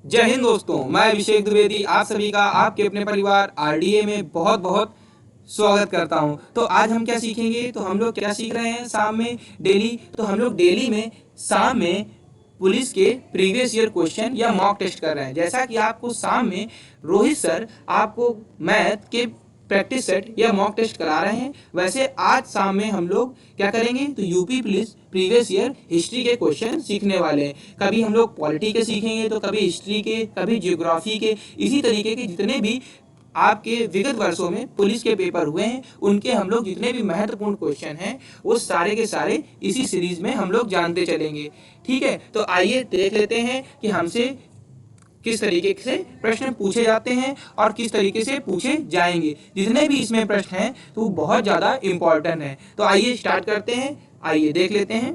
जय हिंद दोस्तों, मैं अभिषेक द्विवेदी आप सभी का आपके अपने परिवार आरडीए में बहुत बहुत स्वागत करता हूं। तो आज हम क्या सीखेंगे, तो हम लोग क्या सीख रहे हैं शाम में डेली। तो हम लोग डेली में शाम में पुलिस के प्रीवियस ईयर क्वेश्चन या मॉक टेस्ट कर रहे हैं। जैसा कि आपको शाम में रोहित सर आपको मैथ के प्रैक्टिस सेट या मॉक टेस्ट करा रहे हैं, वैसे आज शाम में हम लोग क्या करेंगे, तो UP police previous year history के क्वेश्चन सीखने वाले हैं। कभी हम लोग पॉलिटी के सीखेंगे, तो कभी हिस्ट्री के, कभी जियोग्राफी के, इसी तरीके के जितने भी आपके विगत वर्षों में पुलिस के पेपर हुए हैं उनके हम लोग जितने भी महत्वपूर्ण क्वेश्चन हैं वो सारे के सारे इसी सीरीज में हम लोग जानते चलेंगे। ठीक है, तो आइए देख लेते हैं कि हमसे किस तरीके से प्रश्न पूछे जाते हैं और किस तरीके से पूछे जाएंगे। जितने भी इसमें प्रश्न हैं तो वो बहुत ज़्यादा इम्पोर्टेंट हैं। तो आइए स्टार्ट करते हैं, आइए देख लेते हैं।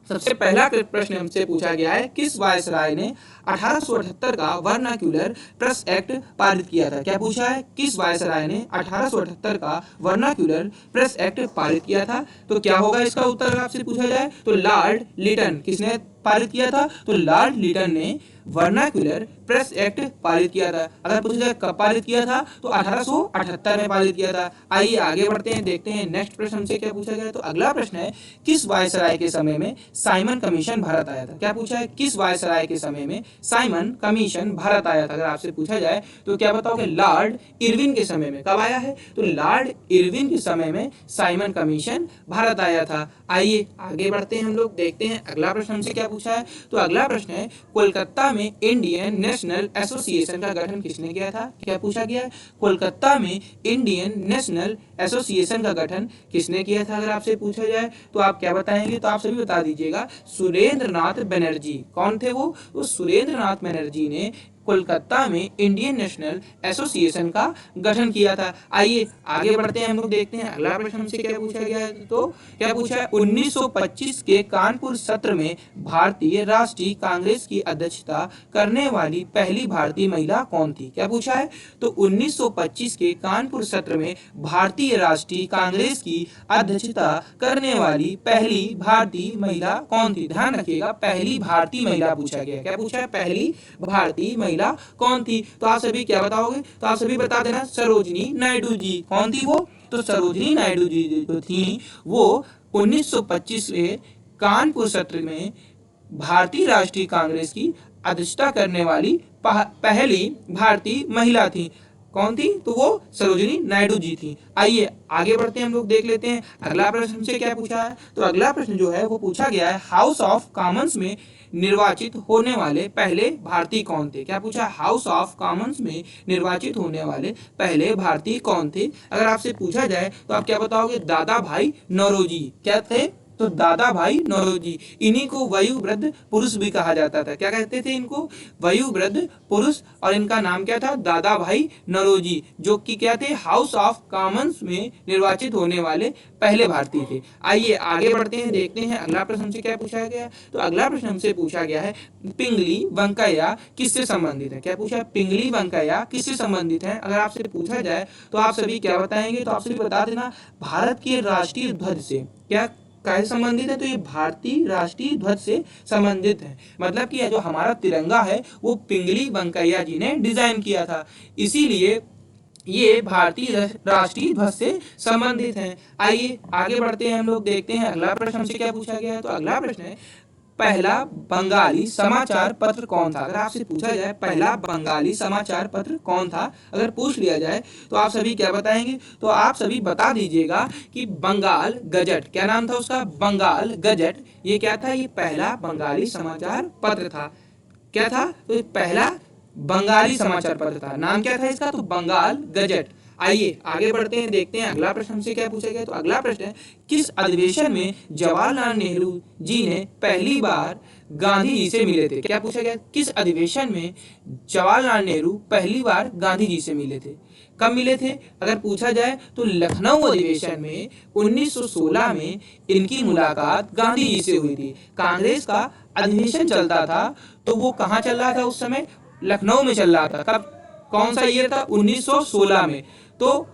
सबसे पहला प्रश्न हमसे पूछा गया है, किस वायसराय ने 1878 का वर्नाक्यूलर प्रेस एक्ट पारित किया था। क्या पूछा है, किस वायसराय ने 1878 का वर्नाक्यूलर प्रेस एक्ट पारित किया था। तो क्या होगा इसका उत्तर अगर आपसे पूछा जाए तो लॉर्ड लिटन। किसने पारित किया था, तो लॉर्ड लिटन ने वर्नाक्यूलर प्रेस एक्ट पारित किया था। अगर पूछा जाए कब पारित किया था, तो 1878 में पारित किया था। आइए आगे बढ़ते हैं, देखते हैं नेक्स्ट प्रश्न हमसे क्या पूछा गया। तो अगला प्रश्न है, किस वायसराय के समय में साइमन कमीशन भारत आया था। क्या पूछा है, किस वायसराय के समय में साइमन कमीशन भारत आया था। अगर आपसे पूछा जाए तो क्या बताओगे, लॉर्ड इरविन के समय में। कब आया है, तो लॉर्ड इरविन के समय में साइमन कमीशन भारत आया था। आइए आगे बढ़ते हैं, हम लोग देखते हैं अगला प्रश्न हमसे क्या पूछा है। तो अगला प्रश्न है, कोलकाता में इंडियन नेशनल एसोसिएशन का गठन किसने किया था। क्या पूछा गया है, कोलकाता में इंडियन नेशनल एसोसिएशन का गठन किसने किया था। अगर आपसे पूछा जाए तो आप क्या बताएंगे, तो आप सभी बता दीजिएगा, सुरेंद्र नाथ बनर्जी। कौन थे वो, तो सुरेंद्र नाथ बनर्जी ने कोलकाता में इंडियन नेशनल एसोसिएशन का गठन किया था। आइए आगे बढ़ते हैं, हम लोग देखते हैं अगला प्रश्न हमसे क्या पूछा गया है। तो क्या पूछा है, 1925 के कानपुर सत्र में भारतीय राष्ट्रीय कांग्रेस की अध्यक्षता करने वाली पहली भारतीय महिला कौन थी। क्या पूछा है, तो 1925 के कानपुर सत्र में भारतीय राष्ट्रीय कांग्रेस की अध्यक्षता करने वाली पहली भारतीय महिला कौन थी। ध्यान रखिएगा, पहली भारतीय महिला पूछा गया। क्या पूछा है, पहली भारतीय महिला कौन थी। तो आप सभी क्या बताओगे, तो आप सभी बता देना, सरोजिनी नायडू जी। कौन थी वो, तो सरोजिनी नायडू जी जो थी वो 1925 में कानपुर सत्र में भारतीय राष्ट्रीय कांग्रेस की अध्यक्षता करने वाली पहली भारतीय महिला थी। कौन थी, तो वो सरोजिनी नायडू जी थी। आइए आगे बढ़ते हैं, हम लोग देख लेते हैं अगला प्रश्न हमसे क्या पूछा है। तो अगला प्रश्न जो है वो पूछा गया है, हाउस ऑफ कॉमन्स में निर्वाचित होने वाले पहले भारतीय कौन थे। क्या पूछा, हाउस ऑफ कॉमन्स में निर्वाचित होने वाले पहले भारतीय कौन थे। अगर आपसे पूछा जाए तो आप क्या बताओगे, दादा भाई नौरोजी। क्या थे, तो दादा भाई नौरोजी। इन्हीं को वयोवृद्ध पुरुष भी कहा जाता था। क्या कहते थे इनको, वयोवृद्ध पुरुष, और इनका नाम क्या था, दादा भाई नौरोजी, जो कि क्या थे, हाउस ऑफ कॉमन्स में निर्वाचित होने वाले पहले भारतीय थे। आइए आगे बढ़ते हैं, देखते हैं अगला प्रश्न हमसे क्या पूछा गया। तो अगला प्रश्न हमसे पूछा गया है, पिंगली वेंकैया किससे संबंधित है। क्या पूछा, पिंगली वेंकैया किससे संबंधित है। अगर आपसे पूछा जाए तो आप सभी क्या बताएंगे, तो आप सभी बता देना, भारत के राष्ट्रीय ध्वज से। क्या कैसे संबंधित है, तो ये भारतीय राष्ट्रीय ध्वज से संबंधित है। मतलब कि जो हमारा तिरंगा है वो पिंगली वेंकैया जी ने डिजाइन किया था, इसीलिए ये भारतीय राष्ट्रीय ध्वज से संबंधित है। आइए आगे बढ़ते हैं, हम लोग देखते हैं अगला प्रश्न हमसे क्या पूछा गया है। तो अगला प्रश्न है, पहला बंगाली समाचार पत्र कौन था। अगर आपसे पूछा जाए पहला बंगाली समाचार पत्र कौन था, अगर पूछ लिया जाए तो आप सभी क्या बताएंगे, तो आप सभी बता दीजिएगा कि बंगाल गजट। क्या नाम था उसका, बंगाल गजट। ये क्या था, ये पहला बंगाली समाचार पत्र था। क्या था, तो पहला बंगाली समाचार पत्र था। नाम क्या था इसका, तो बंगाल गजट। आइए आगे बढ़ते हैं, देखते हैं अगला प्रश्न हमसे क्या पूछा गया। तो अगला प्रश्न है, किस अधिवेशन में जवाहरलाल नेहरू जी ने पहली बार गांधी जी से मिले थे। क्या पूछा गया, किस अधिवेशन में जवाहरलाल नेहरू पहली बार गांधी जी से मिले थे। कब मिले थे, अगर पूछा जाए तो लखनऊ अधिवेशन में 1916 में इनकी मुलाकात गांधी जी से हुई थी। कांग्रेस का अधिवेशन चलता था तो वो कहाँ चल रहा था उस समय, लखनऊ में चल रहा था। कब, कौन सा ईयर था, 1916 में। तो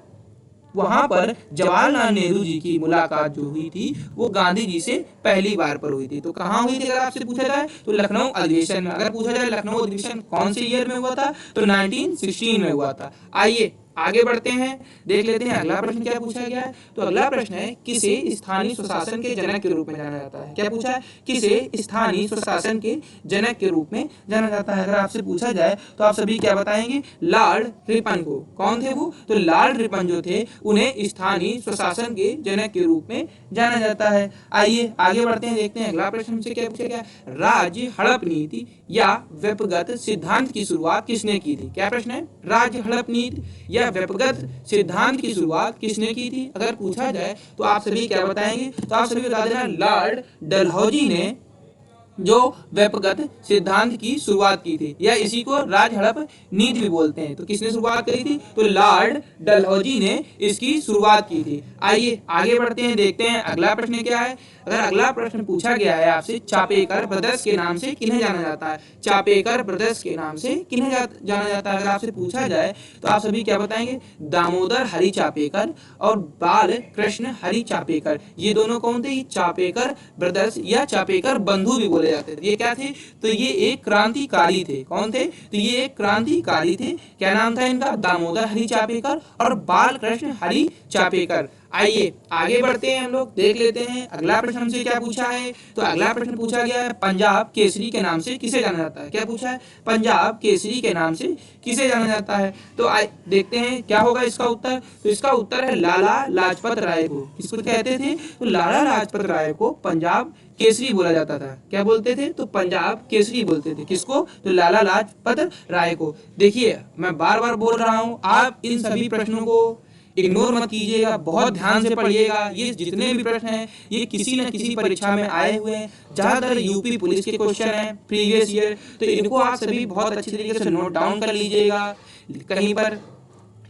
वहां पर जवाहरलाल नेहरू जी की मुलाकात जो हुई थी वो गांधी जी से पहली बार पर हुई थी। तो कहाँ हुई थी अगर आपसे पूछा जाए तो लखनऊ अधिवेशन में। अगर पूछा जाए लखनऊ अधिवेशन कौन से ईयर में हुआ था तो 1916 में हुआ था। आइए आगे बढ़ते हैं, देख लेते हैं अगला प्रश्न क्या पूछा गया है। तो अगला प्रश्न है, किसे स्थानीय स्वशासन के जनक के रूप में जाना जाता है। क्या पूछा है, किसे स्थानीय स्वशासन के जनक के रूप में जाना जाता है। अगर आपसे पूछा जाए तो आप सभी क्या बताएंगे, लॉर्ड रिपन को। कौन थे वो, तो लॉर्ड रिपन जो थे उन्हें स्थानीय स्वशासन के जनक के रूप में जाना जाता है। आइए आगे बढ़ते हैं, देखते हैं अगला प्रश्न हमसे क्या पूछा गया। राज्य हड़प नीति या व्यक्तिगत सिद्धांत की शुरुआत किसने की थी। क्या प्रश्न है, राज्य हड़प नीति या व्यक्तिगत सिद्धांत की शुरुआत किसने की थी। अगर पूछा जाए तो आप सभी क्या बताएंगे, तो आप सभी बता देना लॉर्ड डलहौजी ने जो व्यक्तिगत सिद्धांत की शुरुआत की थी, या इसी को राज हड़प नीति भी बोलते हैं। तो किसने शुरुआत करी थी, तो लॉर्ड डलहौजी ने इसकी शुरुआत की थी। आइए आगे बढ़ते हैं, देखते हैं अगला प्रश्न क्या है। अगर अगला प्रश्न पूछा गया है आपसे, चापेकर ब्रदर्स के नाम से किन्हें जाना जाता है। चापेकर ब्रदर्स के नाम से किन्हें जाना जाता है। अगर आपसे पूछा जाए तो आप सभी क्या बताएंगे, दामोदर हरि चापेकर और बाल कृष्ण हरि चापेकर। ये दोनों कौन थे, ये चापेकर ब्रदर्स या चापेकर बंधु भी बोले जाते थे। ये क्या थे, तो ये एक क्रांतिकारी थे। कौन थे, तो ये एक क्रांतिकारी थे। क्या नाम था इनका, दामोदर हरि चापेकर और बाल कृष्ण हरि चापेकर। आइए आगे बढ़ते हैं, हम लोग देख लेते हैं अगला प्रश्न हमसे क्या पूछा है। तो अगला प्रश्न पूछा गया है, पंजाब केसरी के नाम से किसे जाना जाता है। क्या पूछा है, पंजाब केसरी के नाम से किसे जाना जाता है। तो देखते हैं क्या होगा इसका उत्तर। तो इसका उत्तर है लाला लाजपत राय को। किसको कहते थे, तो लाला लाजपत राय को पंजाब केसरी बोला जाता था। क्या बोलते थे, तो पंजाब केसरी बोलते थे। किसको, तो लाला लाजपत राय को। देखिए मैं बार बार बोल रहा हूँ, आप इन सभी प्रश्नों को इग्नोर मत कीजिएगा, बहुत ध्यान से पढ़िएगा। ये जितने भी प्रश्न हैं ये किसी न किसी परीक्षा में आए हुए हैं। ज्यादातर यूपी पुलिस के क्वेश्चन हैं प्रीवियस ईयर, तो इनको आप सभी बहुत अच्छी तरीके से नोट डाउन कर लीजिएगा कहीं पर,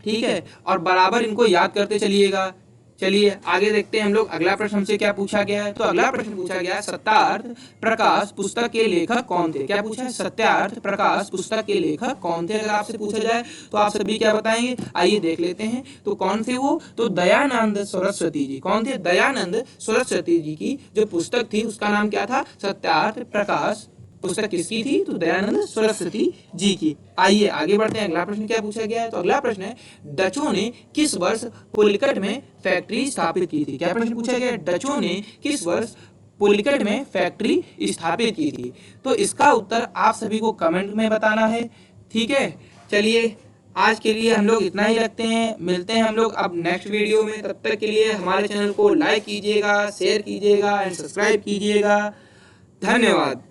ठीक है, और बराबर इनको याद करते चलिएगा। चलिए आगे देखते हैं हम लोग अगला प्रश्न हमसे क्या पूछा गया है। तो अगला प्रश्न पूछा गया है, सत्यार्थ प्रकाश पुस्तक के लेखक कौन थे। क्या पूछा है, सत्यार्थ प्रकाश पुस्तक के लेखक कौन थे। अगर आपसे पूछा जाए तो आप सभी क्या बताएंगे, आइए देख लेते हैं। तो कौन थे वो, तो दयानंद सरस्वती जी। कौन थे, दयानंद सरस्वती जी की जो पुस्तक थी उसका नाम क्या था, सत्यार्थ प्रकाश। पुस्तक किसकी थी, तो दयानंद सरस्वती जी की। आइए आगे बढ़ते हैं, अगला प्रश्न क्या पूछा गया है। तो अगला प्रश्न है, डचों ने किस वर्ष पुलिकट में फैक्ट्री स्थापित की थी। क्या प्रश्न पूछा गया है, डचों ने किस वर्ष पुलिकट में फैक्ट्री स्थापित की थी। तो इसका उत्तर आप सभी को कमेंट में बताना है, ठीक है। चलिए आज के लिए हम लोग इतना ही रखते हैं, मिलते हैं हम लोग अब नेक्स्ट वीडियो में। तब तक के लिए हमारे चैनल को लाइक कीजिएगा, शेयर कीजिएगा एंड सब्सक्राइब कीजिएगा। धन्यवाद।